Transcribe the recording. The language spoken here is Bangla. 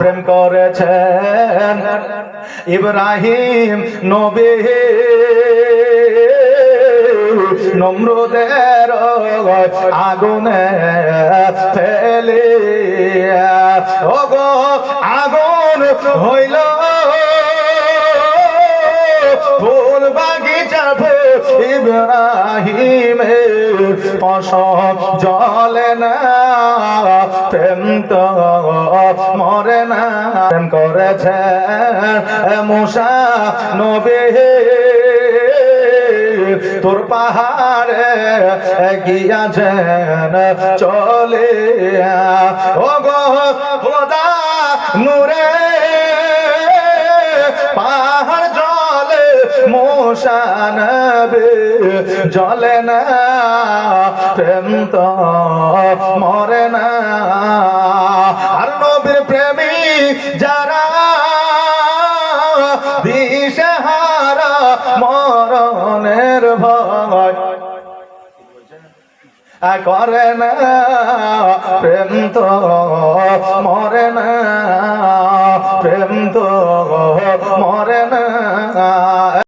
প্রেম করেছেন ইব্রাহিম নবী নমরুদের আগুনে ফেলে ওগো আগুন হইল ফুল বাগিচা ইব্রাহিমের পশম জ্বলে না প্রেম তো মরে না প্রেম করেছে মুসা নবী তোর পাহাড়ে গিয়াছেন চলে ও গো খোদা নূরে পাহাড় জলে মুসা নবী জলে না প্রেম তো মরে না আর নবীর প্রেমী যারা দিশেহারা মরণের ভয় করে না প্রেম তো মরে না প্রেম তো মরে না